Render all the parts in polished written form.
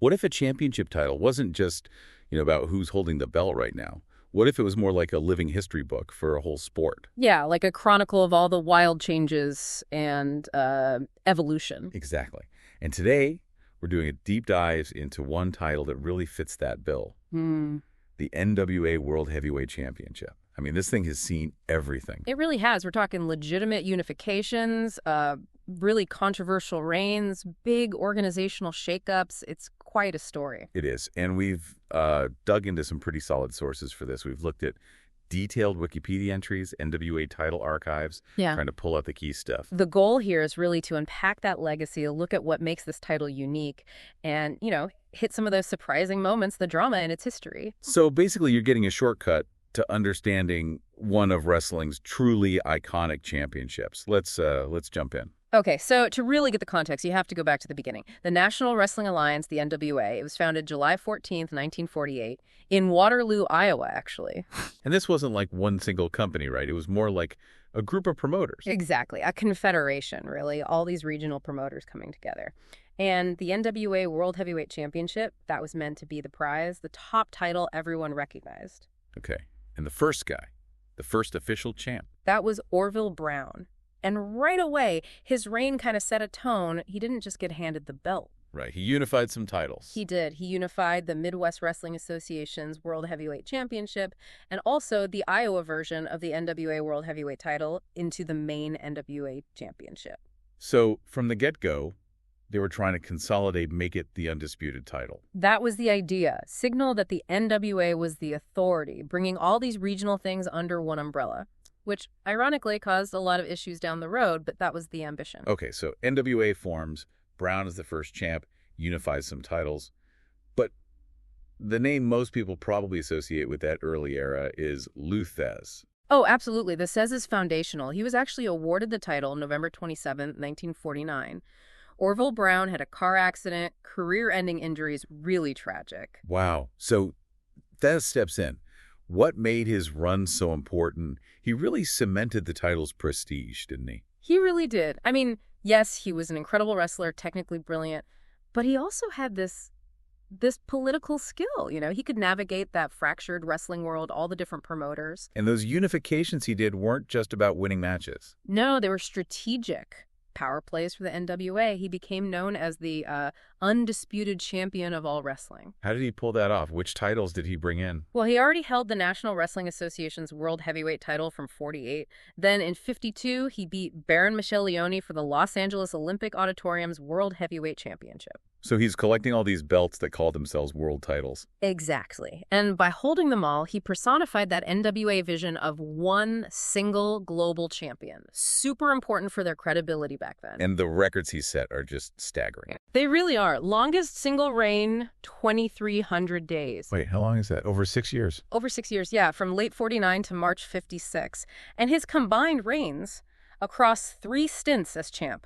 What if a championship title wasn't just, about who's holding the belt right now? What if it was more like a living history book for a whole sport? Yeah, like a chronicle of all the wild changes and evolution. Exactly. And today, we're doing a deep dive into one title that really fits that bill. Hmm. The NWA World Heavyweight Championship. I mean, this thing has seen everything. It really has. We're talking legitimate unifications, really controversial reigns, big organizational shakeups. It's quite a story. It is. And we've dug into some pretty solid sources for this. We've looked at detailed Wikipedia entries, NWA title archives, trying to pull out the key stuff. The goal here is really to unpack that legacy, look at what makes this title unique, and, hit some of those surprising moments, the drama in its history. So basically, you're getting a shortcut to understanding one of wrestling's truly iconic championships. Let's jump in. Okay, so to really get the context, you have to go back to the beginning. The National Wrestling Alliance, the NWA, it was founded July 14th, 1948, in Waterloo, Iowa, actually. And this wasn't like one single company, right? It was more like a group of promoters. Exactly, a confederation, really, all these regional promoters coming together. And the NWA World Heavyweight Championship, that was meant to be the prize, the top title everyone recognized. Okay, and the first guy, the first official champ. That was Orville Brown. And right away, his reign kind of set a tone. He didn't just get handed the belt. Right, he unified some titles. He did. He unified the Midwest Wrestling Association's World Heavyweight Championship and also the Iowa version of the NWA World Heavyweight title into the main NWA Championship. So, from the get-go, they were trying to consolidate, make it the undisputed title. That was the idea. Signal that the NWA was the authority, bringing all these regional things under one umbrella, which ironically caused a lot of issues down the road, but that was the ambition. Okay, so NWA forms, Brown is the first champ, unifies some titles, but the name most people probably associate with that early era is Lou Thesz. Oh, absolutely. The Thesz is foundational. He was actually awarded the title November 27, 1949. Orville Brown had a car accident, career-ending injuries, really tragic. Wow. So Thesz steps in. What made his run so important? He really cemented the title's prestige, didn't he? He really did. I mean, yes, he was an incredible wrestler, technically brilliant, but he also had this political skill, He could navigate that fractured wrestling world, all the different promoters. And those unifications he did weren't just about winning matches. No, they were strategic power plays for the NWA. He became known as the undisputed champion of all wrestling. How did he pull that off? Which titles did he bring in? Well, he already held the National Wrestling Association's World Heavyweight title from 48. Then in 52, he beat Baron Michel Leone for the Los Angeles Olympic Auditorium's World Heavyweight Championship. So he's collecting all these belts that call themselves world titles. Exactly. And by holding them all, he personified that NWA vision of one single global champion. Super important for their credibility back then. And the records he set are just staggering. They really are. Longest single reign, 2,300 days. Wait, how long is that? Over 6 years? Over 6 years, yeah, from late 49 to March 56. And his combined reigns across 3 stints as champ.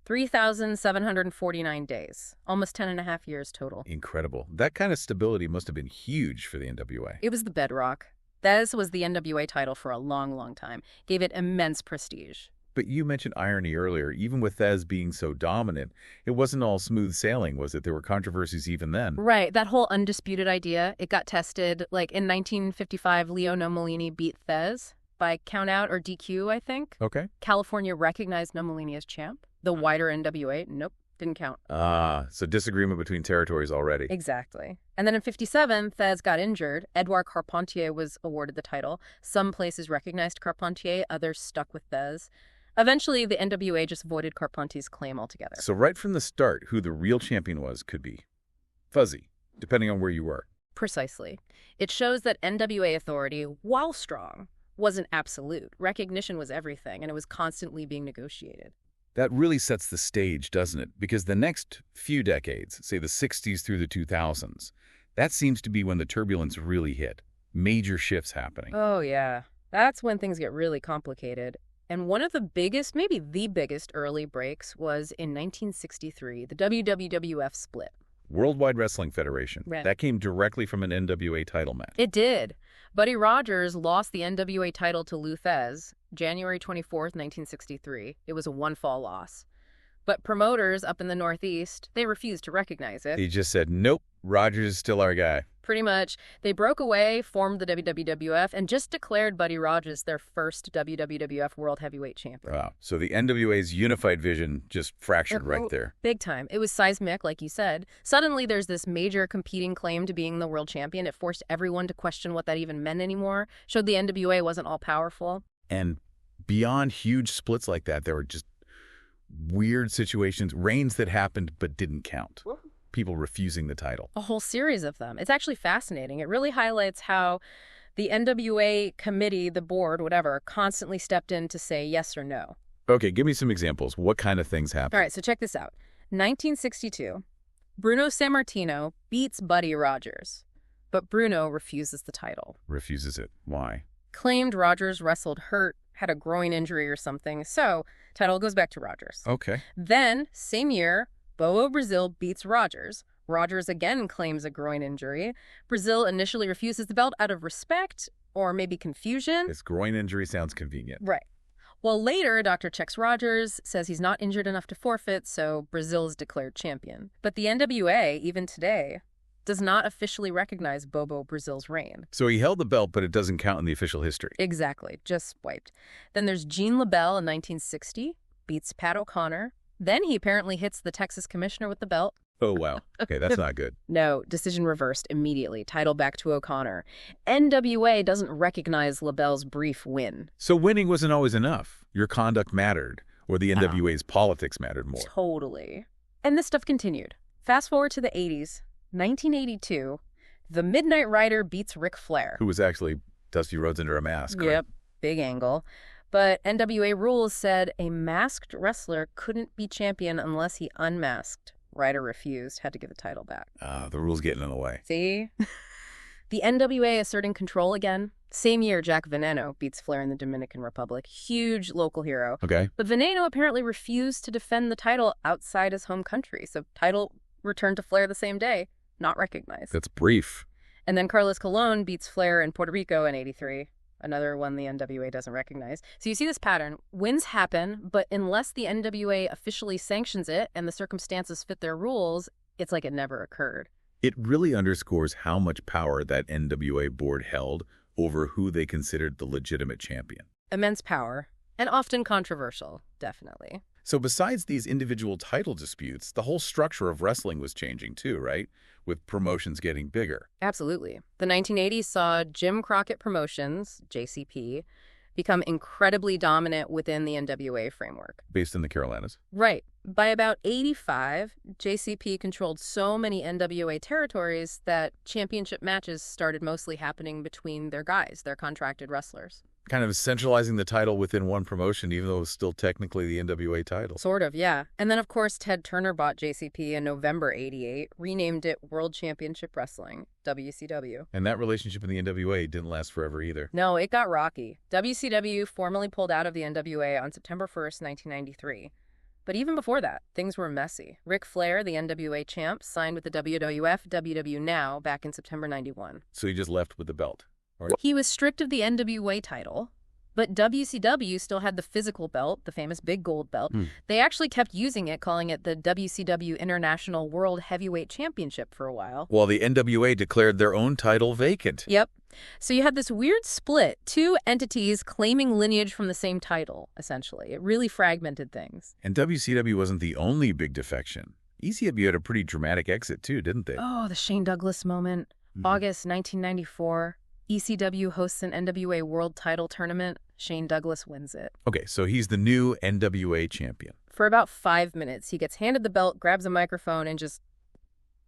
3,749 days, almost 10 and a half years total. Incredible. That kind of stability must have been huge for the NWA. It was the bedrock. Thesz was the NWA title for a long, long time. Gave it immense prestige. But you mentioned irony earlier. Even with Thesz being so dominant, it wasn't all smooth sailing, was it? There were controversies even then. Right. That whole undisputed idea, it got tested. Like in 1955, Leo Nomolini beat Thesz by countout or DQ, I think. Okay. California recognized Nomolini as champ. The wider NWA, nope, didn't count. So disagreement between territories already. Exactly. And then in 57, Thesz got injured. Edouard Carpentier was awarded the title. Some places recognized Carpentier, others stuck with Thesz. Eventually, the NWA just voided Carpentier's claim altogether. So right from the start, who the real champion was could be fuzzy, depending on where you were. Precisely. It shows that NWA authority, while strong, wasn't absolute. Recognition was everything, and it was constantly being negotiated. That really sets the stage, doesn't it? Because the next few decades, say the 60s through the 2000s, that seems to be when the turbulence really hit. Major shifts happening. Oh, yeah. That's when things get really complicated. And one of the biggest, maybe the biggest early breaks was in 1963, the WWF split. Worldwide Wrestling Federation. Right. That came directly from an NWA title match. It did. Buddy Rogers lost the NWA title to Lou Thesz, January 24th, 1963. It was a one-fall loss. But promoters up in the Northeast, they refused to recognize it. He just said, nope, Rogers is still our guy. Pretty much. They broke away, formed the WWF, and just declared Buddy Rogers their first WWF World Heavyweight Champion. Wow. So the NWA's unified vision just fractured right there. Big time. It was seismic, like you said. Suddenly, there's this major competing claim to being the world champion. It forced everyone to question what that even meant anymore, showed the NWA wasn't all powerful. And beyond huge splits like that, there were just weird situations, reigns that happened but didn't count. People refusing the title. A whole series of them. It's actually fascinating. It really highlights how the NWA committee, the board, whatever, constantly stepped in to say yes or no. Okay, give me some examples. What kind of things happened? All right, so check this out. 1962, Bruno Sammartino beats Buddy Rogers, but Bruno refuses the title. Refuses it. Why? Claimed Rogers wrestled hurt, had a groin injury or something, so title goes back to Rogers. Okay. Then, same year, Bobo Brazil beats Rogers. Rogers again claims a groin injury. Brazil initially refuses the belt out of respect or maybe confusion. This groin injury sounds convenient. Right. Well, later, a doctor checks Rogers, says he's not injured enough to forfeit, so Brazil is declared champion. But the NWA, even today, does not officially recognize Bobo Brazil's reign. So he held the belt, but it doesn't count in the official history. Exactly. Just wiped. Then there's Gene LaBelle in 1960, beats Pat O'Connor. Then he apparently hits the Texas commissioner with the belt. Oh, wow. Okay, that's not good. No, decision reversed immediately. Title back to O'Connor. NWA doesn't recognize LaBelle's brief win. So winning wasn't always enough. Your conduct mattered, or the NWA's politics mattered more. Totally. And this stuff continued. Fast forward to the 80s, 1982, the Midnight Rider beats Ric Flair. Who was actually Dusty Rhodes under a mask. Yep, big angle. But NWA rules said a masked wrestler couldn't be champion unless he unmasked. Ryder refused, had to give the title back. The rules getting in the way. See? The NWA asserting control again. Same year, Jack Veneno beats Flair in the Dominican Republic. Huge local hero. Okay. But Veneno apparently refused to defend the title outside his home country. So title returned to Flair the same day, not recognized. That's brief. And then Carlos Colon beats Flair in Puerto Rico in 83. Another one the NWA doesn't recognize. So you see this pattern. Wins happen, but unless the NWA officially sanctions it and the circumstances fit their rules, it's like it never occurred. It really underscores how much power that NWA board held over who they considered the legitimate champion. Immense power, and often controversial, definitely. So besides these individual title disputes, the whole structure of wrestling was changing too, right? With promotions getting bigger. Absolutely. The 1980s saw Jim Crockett Promotions, JCP, become incredibly dominant within the NWA framework. Based in the Carolinas. Right. By about 85, JCP controlled so many NWA territories that championship matches started mostly happening between their guys, their contracted wrestlers. Kind of centralizing the title within one promotion, even though it was still technically the NWA title. Sort of, yeah. And then, of course, Ted Turner bought JCP in November 88, renamed it World Championship Wrestling, WCW. And that relationship in the NWA didn't last forever either. No, it got rocky. WCW formally pulled out of the NWA on September 1st, 1993. But even before that, things were messy. Ric Flair, the NWA champ, signed with the WWF, WW Now, back in September 91. So he just left with the belt. He was stripped of the NWA title, but WCW still had the physical belt, the famous big gold belt. They actually kept using it, calling it the WCW International World Heavyweight Championship for a while. While the NWA declared their own title vacant. Yep. So you had this weird split, two entities claiming lineage from the same title, essentially. It really fragmented things. And WCW wasn't the only big defection. ECW had a pretty dramatic exit too, didn't they? Oh, the Shane Douglas moment. August 1994. ECW hosts an NWA World Title Tournament. Shane Douglas wins it. Okay, so he's the new NWA champion. For about 5 minutes, he gets handed the belt, grabs a microphone, and just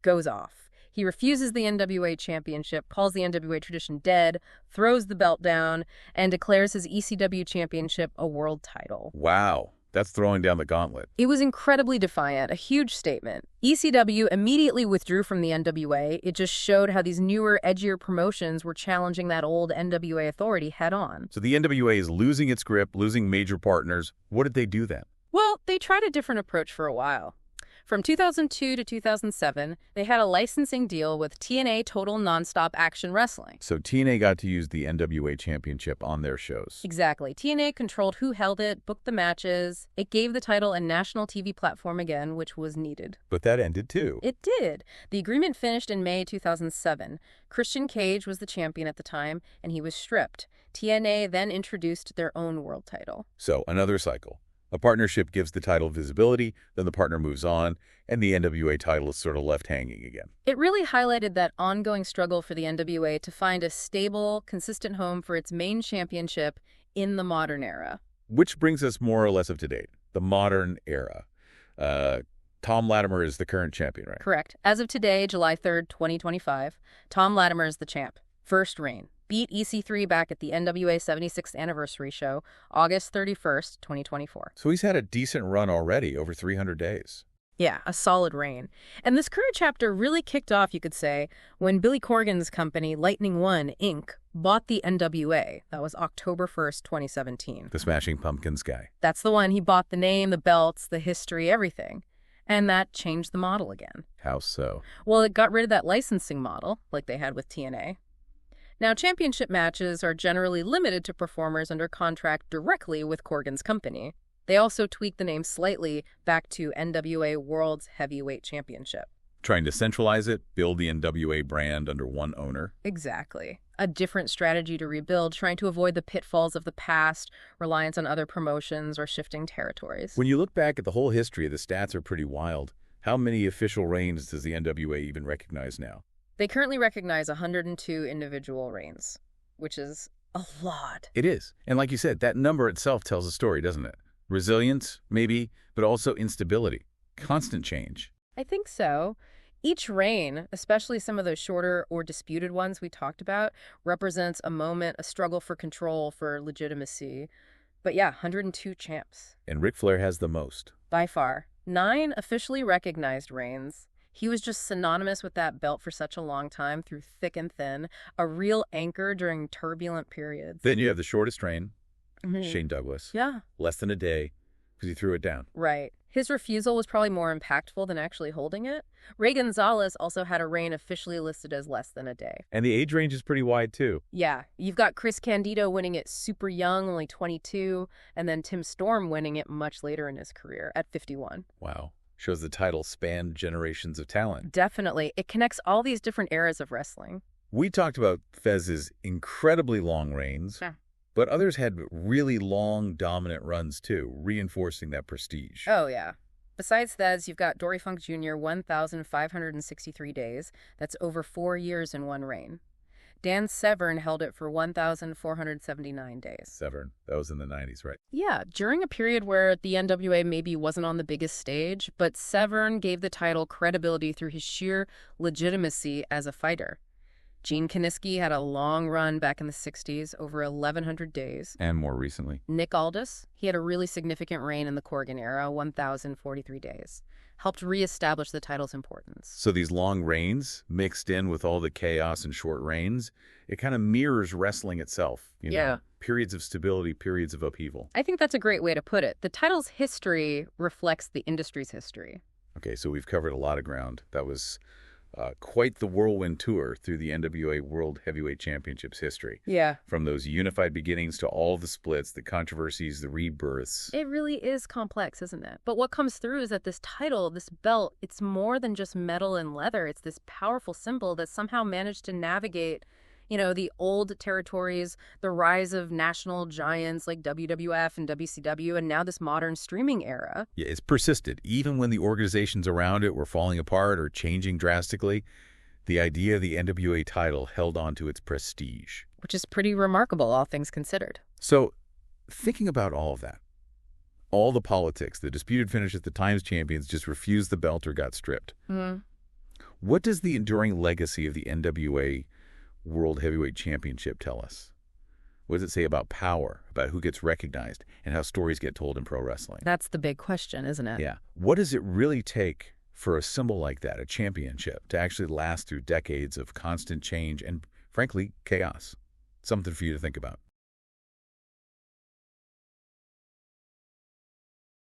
goes off. He refuses the NWA championship, calls the NWA tradition dead, throws the belt down, and declares his ECW championship a world title. Wow. That's throwing down the gauntlet. It was incredibly defiant, a huge statement. ECW immediately withdrew from the NWA. It just showed how these newer, edgier promotions were challenging that old NWA authority head on. So the NWA is losing its grip, losing major partners. What did they do then? Well, they tried a different approach for a while. From 2002 to 2007, they had a licensing deal with TNA Total Nonstop Action Wrestling. So TNA got to use the NWA Championship on their shows. Exactly. TNA controlled who held it, booked the matches. It gave the title a national TV platform again, which was needed. But that ended too. It did. The agreement finished in May 2007. Christian Cage was the champion at the time, and he was stripped. TNA then introduced their own world title. So another cycle. A partnership gives the title visibility, then the partner moves on, and the NWA title is sort of left hanging again. It really highlighted that ongoing struggle for the NWA to find a stable, consistent home for its main championship in the modern era. Which brings us more or less up to date, the modern era. Tom Latimer is the current champion, right? Correct. As of today, July 3rd, 2025, Tom Latimer is the champ. First reign. Beat EC3 back at the NWA 76th anniversary show, August 31st, 2024. So he's had a decent run already, over 300 days. Yeah, a solid reign. And this current chapter really kicked off, you could say, when Billy Corgan's company, Lightning One, Inc., bought the NWA. That was October 1st, 2017. The Smashing Pumpkins guy. That's the one. He bought the name, the belts, the history, everything. And that changed the model again. How so? Well, it got rid of that licensing model, like they had with TNA. Now, championship matches are generally limited to performers under contract directly with Corgan's company. They also tweaked the name slightly back to NWA World's Heavyweight Championship. Trying to centralize it, build the NWA brand under one owner. Exactly. A different strategy to rebuild, trying to avoid the pitfalls of the past, reliance on other promotions, or shifting territories. When you look back at the whole history, the stats are pretty wild. How many official reigns does the NWA even recognize now? They currently recognize 102 individual reigns, which is a lot. It is. And like you said, that number itself tells a story, doesn't it? Resilience, maybe, but also instability. Constant change. I think so. Each reign, especially some of those shorter or disputed ones we talked about, represents a moment, a struggle for control, for legitimacy. But yeah, 102 champs. And Ric Flair has the most. By far. 9 officially recognized reigns. He was just synonymous with that belt for such a long time, through thick and thin, a real anchor during turbulent periods. Then you have the shortest reign, Mhm. Shane Douglas. Yeah. Less than a day, because he threw it down. Right. His refusal was probably more impactful than actually holding it. Ray Gonzalez also had a reign officially listed as less than a day. And the age range is pretty wide, too. Yeah, you've got Chris Candido winning it super young, only 22, and then Tim Storm winning it much later in his career at 51. Wow. Shows the title spanned generations of talent. Definitely. It connects all these different eras of wrestling. We talked about Fez's incredibly long reigns, Yeah. but others had really long, dominant runs, too, reinforcing that prestige. Oh, yeah. Besides Thez, you've got Dory Funk Jr., 1,563 days. That's over 4 years in one reign. Dan Severn held it for 1,479 days. Severn. That was in the 90s, right? Yeah, during a period where the NWA maybe wasn't on the biggest stage, but Severn gave the title credibility through his sheer legitimacy as a fighter. Gene Kiniski had a long run back in the 60s, over 1,100 days. And more recently. Nick Aldis, he had a really significant reign in the Corgan era, 1,043 days. Helped reestablish the title's importance. So these long reigns, mixed in with all the chaos and short reigns, it kind of mirrors wrestling itself. You know? Yeah. Periods of stability, periods of upheaval. I think that's a great way to put it. The title's history reflects the industry's history. Okay, so we've covered a lot of ground. That was quite the whirlwind tour through the NWA World Heavyweight Championships history. Yeah. From those unified beginnings to all the splits, the controversies, the rebirths. It really is complex, isn't it? But what comes through is that this title, this belt, it's more than just metal and leather. It's this powerful symbol that somehow managed to navigate, you know, the old territories, the rise of national giants like WWF and WCW, and now this modern streaming era. Yeah, it's persisted. Even when the organizations around it were falling apart or changing drastically, the idea of the NWA title held on to its prestige. Which is pretty remarkable, all things considered. So, thinking about all of that, all the politics, the disputed finishes, the Times champions just refused the belt or got stripped. What does the enduring legacy of the NWA World Heavyweight Championship tell us? What does it say about power, about who gets recognized, and how stories get told in pro wrestling? That's the big question, isn't it? Yeah. What does it really take for a symbol like that, a championship, to actually last through decades of constant change and, frankly, chaos? Something for you to think about.